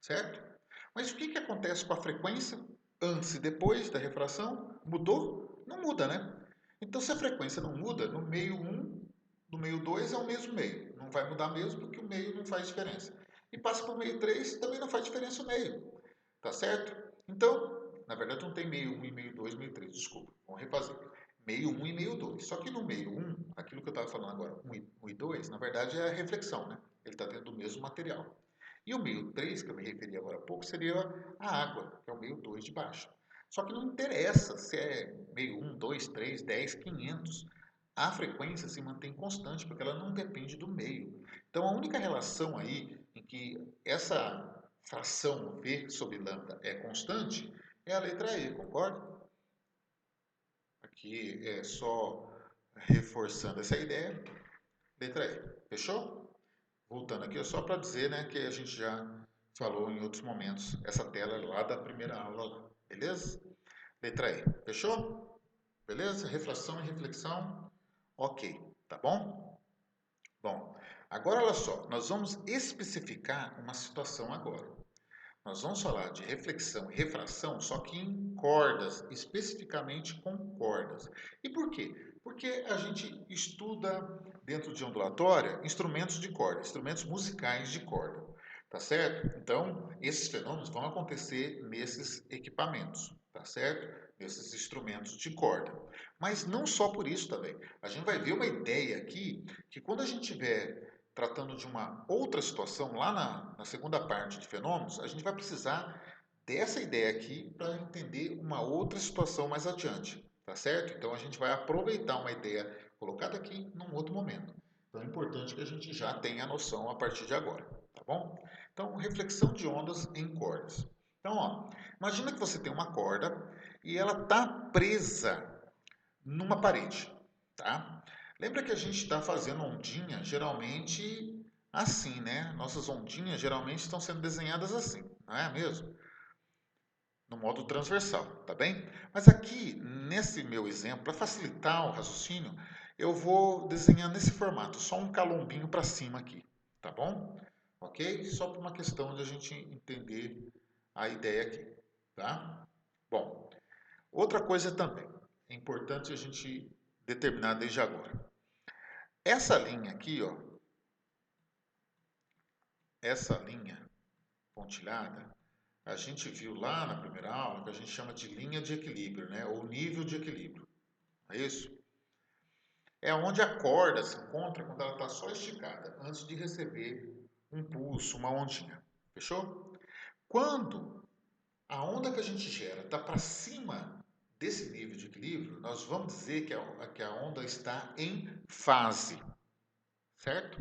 certo? Mas o que acontece com a frequência antes e depois da refração? Mudou? Não muda, né? Então, se a frequência não muda, no meio um, no meio 2 é o mesmo meio. Não vai mudar mesmo porque o meio não faz diferença. E passa para o meio 3 também não faz diferença o meio. Tá certo? Então, na verdade não tem meio um e meio 2 meio 3 desculpa. Vamos refazer. Meio um e meio 2. Só que no meio um aquilo que eu estava falando agora, um e 2 na verdade é a reflexão, né? Ele está dentro do mesmo material. E o meio 3 que eu me referi agora há pouco, seria a água, que é o meio 2 de baixo. Só que não interessa se é meio um 2 3 10 500. A frequência se mantém constante, porque ela não depende do meio. Então, a única relação aí em que essa fração V sobre lambda é constante é a letra E, concorda? Aqui é só reforçando essa ideia, letra E. Fechou? Voltando aqui, é só para dizer, né, que a gente já falou em outros momentos, essa tela é lá da primeira aula lá, beleza? Letra E, fechou? Beleza? Refração e reflexão, ok, tá bom? Bom, agora olha só, nós vamos especificar uma situação agora. Nós vamos falar de reflexão e refração, só que em cordas, especificamente com cordas. E por quê? Porque a gente estuda dentro de ondulatória instrumentos de corda, instrumentos musicais de corda, tá certo? Então, esses fenômenos vão acontecer nesses equipamentos, tá certo? Nesses instrumentos de corda. Mas não só por isso também. A gente vai ver uma ideia aqui que quando a gente tiver tratando de uma outra situação, lá na segunda parte de fenômenos, a gente vai precisar dessa ideia aqui para entender uma outra situação mais adiante, tá certo? Então a gente vai aproveitar uma ideia colocada aqui num outro momento. Então é importante que a gente já tenha a noção a partir de agora, tá bom? Então, reflexão de ondas em cordas. Então, ó, imagina que você tem uma corda e ela está presa numa parede, tá? Lembra que a gente está fazendo ondinha geralmente assim, né? Nossas ondinhas geralmente estão sendo desenhadas assim, não é mesmo? No modo transversal, tá bem? Mas aqui, nesse meu exemplo, para facilitar o raciocínio, eu vou desenhar nesse formato, só um calombinho para cima aqui, tá bom? Ok? Só por uma questão de a gente entender a ideia aqui, tá? Bom, outra coisa também, é importante a gente determinar desde agora. Essa linha aqui, ó, essa linha pontilhada, a gente viu lá na primeira aula que a gente chama de linha de equilíbrio, né? Ou nível de equilíbrio. É isso? É onde a corda se encontra quando ela está só esticada, antes de receber um pulso, uma ondinha. Fechou? Quando a onda que a gente gera está para cima desse nível de equilíbrio, nós vamos dizer que a onda está em fase, certo?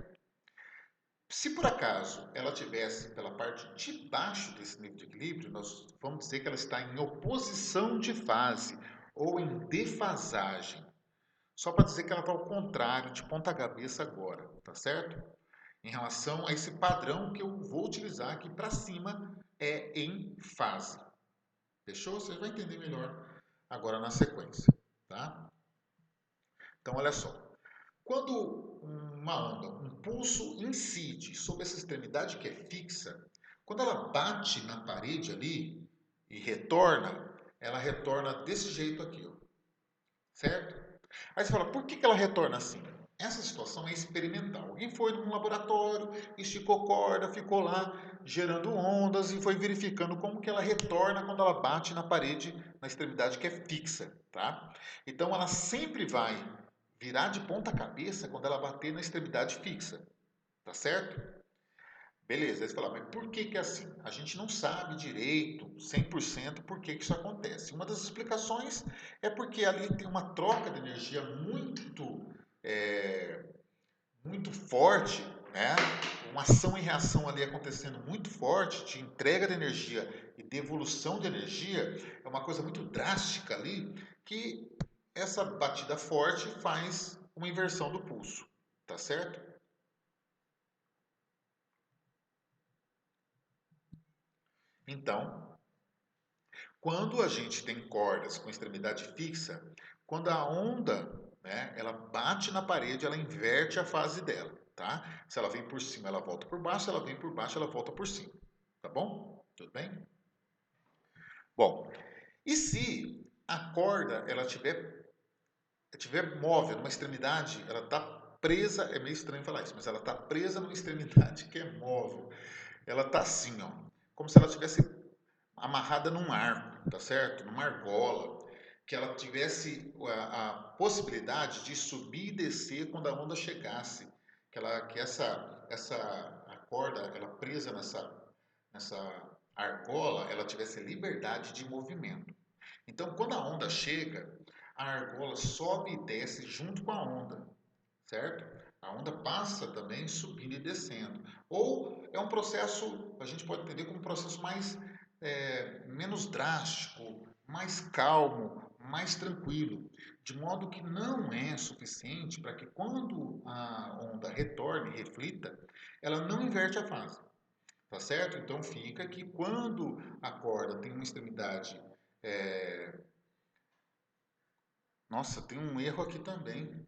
Se por acaso ela tivesse pela parte de baixo desse nível de equilíbrio, nós vamos dizer que ela está em oposição de fase ou em defasagem. Só para dizer que ela está ao contrário, de ponta cabeça agora, tá certo? Em relação a esse padrão que eu vou utilizar aqui para cima, é em fase. Fechou? Você vai entender melhor agora na sequência, tá? Então, olha só. Quando uma onda, um pulso incide sobre essa extremidade que é fixa, quando ela bate na parede ali e retorna, ela retorna desse jeito aqui, ó, certo? Aí você fala, por que ela retorna assim? Essa situação é experimental. Alguém foi num laboratório, esticou corda, ficou lá gerando ondas e foi verificando como que ela retorna quando ela bate na parede, na extremidade que é fixa, tá? Então ela sempre vai virar de ponta cabeça quando ela bater na extremidade fixa, tá certo? Beleza, aí você fala, mas por que que é assim? A gente não sabe direito, 100% por que que isso acontece. Uma das explicações é porque ali tem uma troca de energia é, muito forte, né? Uma ação e reação ali acontecendo muito forte, de entrega de energia e devolução de energia, é uma coisa muito drástica ali, que essa batida forte faz uma inversão do pulso, tá certo? Então, quando a gente tem cordas com extremidade fixa, quando a onda, né, ela bate na parede, ela inverte a fase dela, tá? Se ela vem por cima, ela volta por baixo, se ela vem por baixo, ela volta por cima, tá bom? Tudo bem? Bom, e se a corda ela tiver móvel, numa extremidade, ela está presa, é meio estranho falar isso, mas ela está presa numa extremidade que é móvel. Ela está assim, ó, como se ela tivesse amarrada num arco, tá certo? Numa argola, que ela tivesse a possibilidade de subir e descer quando a onda chegasse, que essa a corda, ela presa nessa argola, ela tivesse liberdade de movimento. Então, quando a onda chega, a argola sobe e desce junto com a onda, certo? A onda passa também subindo e descendo. Ou é um processo, a gente pode entender como um processo mais menos drástico, mais calmo, mais tranquilo, de modo que não é suficiente para que quando a onda retorne e reflita, ela não inverte a fase, tá certo? Então fica que quando a corda tem uma extremidade, é... nossa, tem um erro aqui também.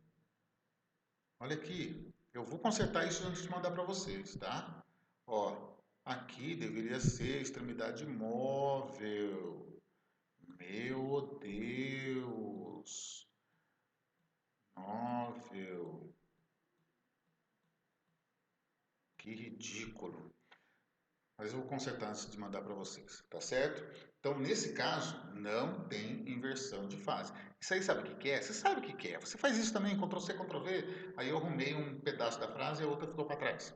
Olha aqui, eu vou consertar isso antes de mandar para vocês, tá? Ó, aqui deveria ser extremidade móvel. Meu Deus, móvel, que ridículo. Mas eu vou consertar antes de mandar para vocês, tá certo? Então, nesse caso, não tem inversão de fase. Isso aí sabe o que que é? Você sabe o que que é. Você faz isso também, Ctrl+C, Ctrl+V, aí eu arrumei um pedaço da frase e a outra ficou para trás.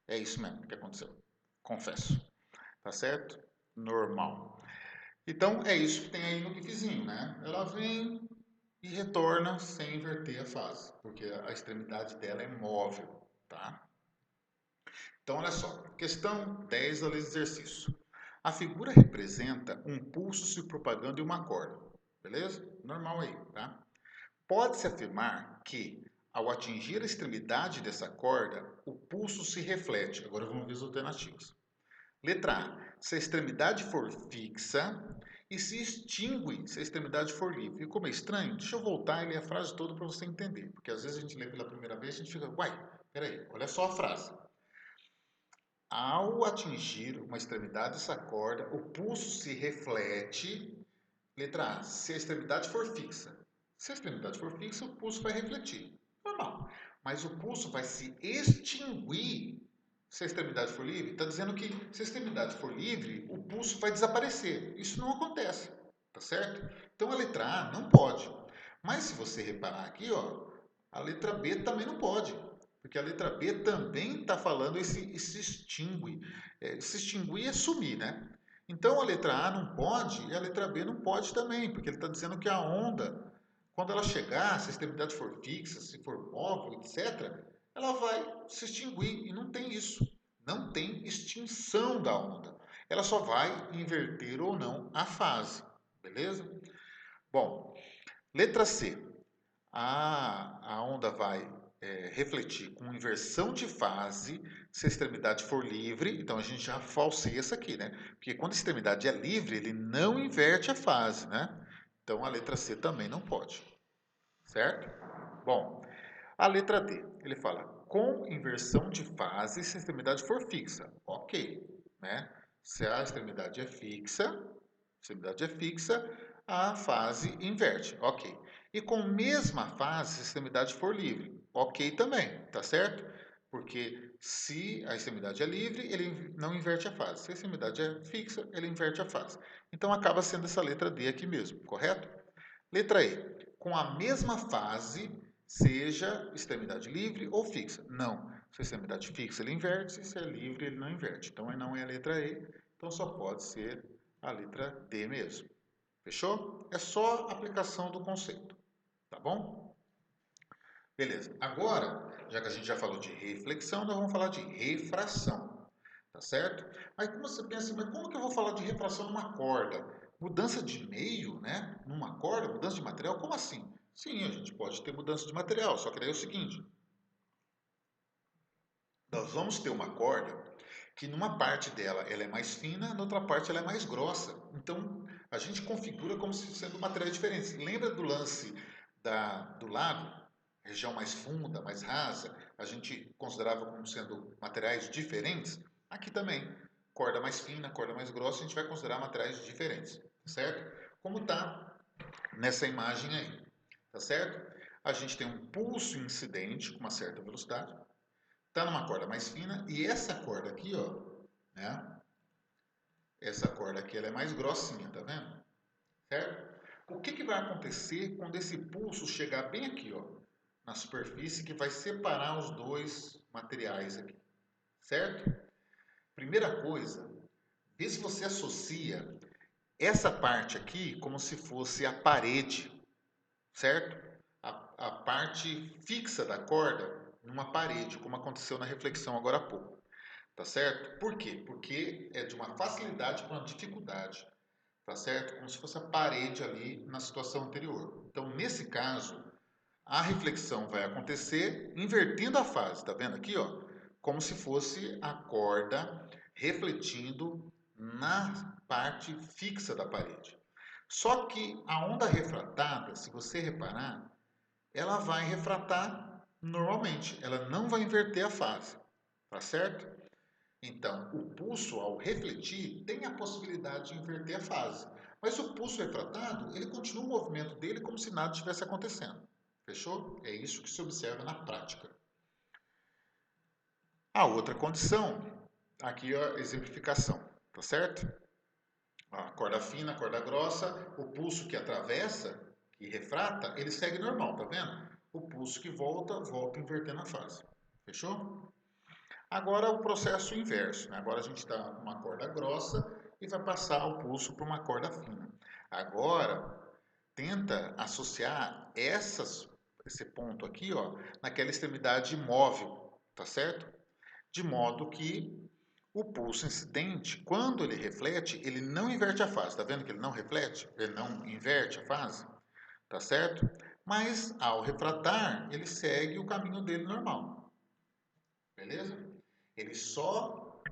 É isso mesmo que aconteceu. Confesso. Tá certo? Normal. Então, é isso que tem aí no gifzinho, né? Ela vem e retorna sem inverter a fase, porque a extremidade dela é móvel, tá? Então, olha só, questão 10 da lei de exercício. A figura representa um pulso se propagando em uma corda, beleza? Normal aí, tá? Pode-se afirmar que, ao atingir a extremidade dessa corda, o pulso se reflete. Agora vamos ver as alternativas. Letra A. Se a extremidade for fixa e se extingue se a extremidade for livre. Ficou meio estranho? Deixa eu voltar e ler a frase toda para você entender. Porque às vezes a gente lê pela primeira vez e a gente fica, uai, peraí, olha só a frase. Ao atingir uma extremidade dessa corda, o pulso se reflete. Letra A. Se a extremidade for fixa. Se a extremidade for fixa, o pulso vai refletir. Normal. Mas o pulso vai se extinguir se a extremidade for livre. Está dizendo que se a extremidade for livre, o pulso vai desaparecer. Isso não acontece. Tá certo? Então a letra A não pode. Mas se você reparar aqui, ó, a letra B também não pode. Porque a letra B também está falando esse extingue. Se extinguir é sumir, né? Então a letra A não pode e a letra B não pode também, porque ele está dizendo que a onda, quando ela chegar, se a extremidade for fixa, se for móvel, etc., ela vai se extinguir e não tem isso. Não tem extinção da onda. Ela só vai inverter ou não a fase, beleza? Bom, letra C. A onda vai refletir com inversão de fase se a extremidade for livre. Então a gente já falseia essa aqui, né? Porque quando a extremidade é livre, ele não inverte a fase, né? Então a letra C também não pode, certo? Bom, a letra D, ele fala com inversão de fase se a extremidade for fixa. Ok, né? Se a extremidade é fixa, a fase inverte. Ok. E com mesma fase, se a extremidade for livre. Ok também, tá certo? Porque se a extremidade é livre, ele não inverte a fase. Se a extremidade é fixa, ele inverte a fase. Então acaba sendo essa letra D aqui mesmo, correto? Letra E. Com a mesma fase, seja extremidade livre ou fixa. Não. Se a extremidade fixa, ele inverte. Se é livre, ele não inverte. Então não é a letra E. Então só pode ser a letra D mesmo. Fechou? É só aplicação do conceito, tá bom? Beleza. Agora, já que a gente já falou de reflexão, nós vamos falar de refração, tá certo? Aí como você pensa, mas como que eu vou falar de refração numa corda? Mudança de meio, né? Numa corda, mudança de material? Como assim? Sim, a gente pode ter mudança de material, só que daí é o seguinte, nós vamos ter uma corda que numa parte dela ela é mais fina, na outra parte ela é mais grossa. Então a gente configura como se sendo materiais diferentes. Lembra do lance do lago, região mais funda, mais rasa, a gente considerava como sendo materiais diferentes? Aqui também, corda mais fina, corda mais grossa, a gente vai considerar materiais diferentes, certo? Como está nessa imagem aí, tá certo? A gente tem um pulso incidente com uma certa velocidade, está numa corda mais fina e essa corda aqui, ó, né? Essa corda aqui ela é mais grossinha, tá vendo? Certo? O que vai acontecer quando esse pulso chegar bem aqui, ó, na superfície que vai separar os dois materiais aqui, certo? Primeira coisa, vê se você associa essa parte aqui como se fosse a parede, certo? A parte fixa da corda numa parede, como aconteceu na reflexão agora há pouco. Tá certo? Por quê? Porque é de uma facilidade para uma dificuldade, tá certo? Como se fosse a parede ali na situação anterior. Então, nesse caso, a reflexão vai acontecer invertendo a fase, tá vendo aqui, ó? Como se fosse a corda refletindo na parte fixa da parede. Só que a onda refratada, se você reparar, ela vai refratar normalmente, ela não vai inverter a fase, tá certo? Então, o pulso, ao refletir, tem a possibilidade de inverter a fase. Mas o pulso refratado, ele continua o movimento dele como se nada estivesse acontecendo. Fechou? É isso que se observa na prática. A outra condição, aqui a exemplificação, tá certo? A corda fina, a corda grossa, o pulso que atravessa, que refrata, ele segue normal, tá vendo? O pulso que volta, volta invertendo a fase. Fechou? Agora o processo inverso, né? Agora a gente está com uma corda grossa e vai passar o pulso para uma corda fina. Agora tenta associar esse ponto aqui, ó, naquela extremidade móvel, tá certo? De modo que o pulso incidente, quando ele reflete, ele não inverte a fase. Tá vendo que ele não reflete? Ele não inverte a fase, tá certo? Mas ao refratar, ele segue o caminho dele normal, beleza? Ele só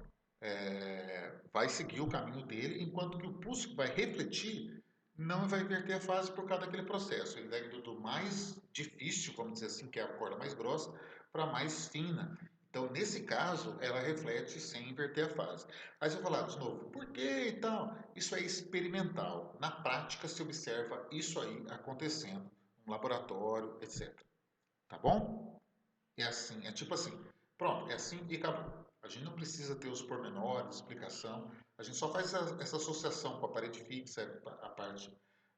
vai seguir o caminho dele, enquanto que o pulso que vai refletir não vai inverter a fase por causa daquele processo. Ele vai do mais difícil, vamos dizer assim, que é a corda mais grossa, para a mais fina. Então, nesse caso, ela reflete sem inverter a fase. Aí você vai falar de novo, por que e tal? Isso é experimental. Na prática, se observa isso aí acontecendo no laboratório, etc. Tá bom? É assim, é tipo assim, pronto, é assim e acabou. A gente não precisa ter os pormenores, explicação. A gente só faz essa associação com a parede fixa,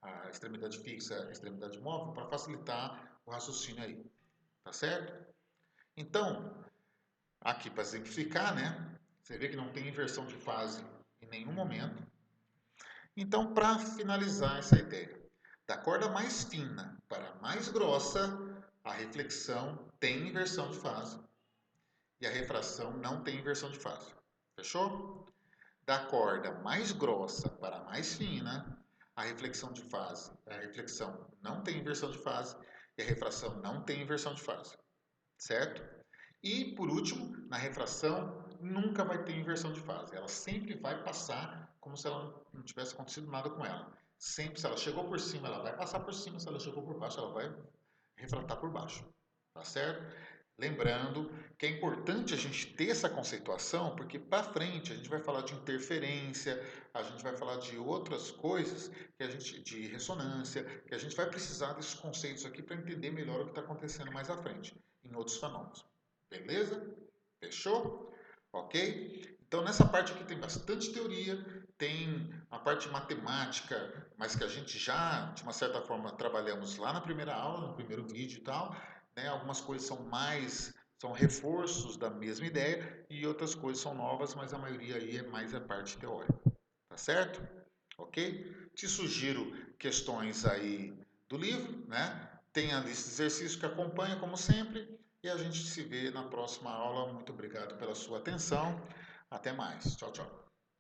a extremidade fixa, a extremidade móvel, para facilitar o raciocínio aí. Tá certo? Então, aqui para exemplificar, né? Você vê que não tem inversão de fase em nenhum momento. Então, para finalizar essa ideia, da corda mais fina para a mais grossa, a reflexão tem inversão de fase e a refração não tem inversão de fase. Fechou? Da corda mais grossa para a mais fina, a reflexão não tem inversão de fase e a refração não tem inversão de fase, certo? E por último, na refração nunca vai ter inversão de fase, ela sempre vai passar como se ela não tivesse acontecido nada com ela. Sempre, se ela chegou por cima, ela vai passar por cima, se ela chegou por baixo, ela vai refratar por baixo, tá certo? Lembrando que é importante a gente ter essa conceituação, porque para frente a gente vai falar de interferência, a gente vai falar de outras coisas que a gente, de ressonância, que a gente vai precisar desses conceitos aqui para entender melhor o que está acontecendo mais à frente, em outros fenômenos. Beleza? Fechou? Ok? Então nessa parte aqui tem bastante teoria, tem a parte matemática, mas que a gente já, de uma certa forma, trabalhamos lá na primeira aula, no primeiro vídeo e tal, né? Algumas coisas são reforços da mesma ideia e outras coisas são novas, mas a maioria aí é mais a parte teórica, tá certo? Ok? Te sugiro questões aí do livro, né? Tem a lista de exercícios que acompanha, como sempre, e a gente se vê na próxima aula. Muito obrigado pela sua atenção. Até mais. Tchau, tchau.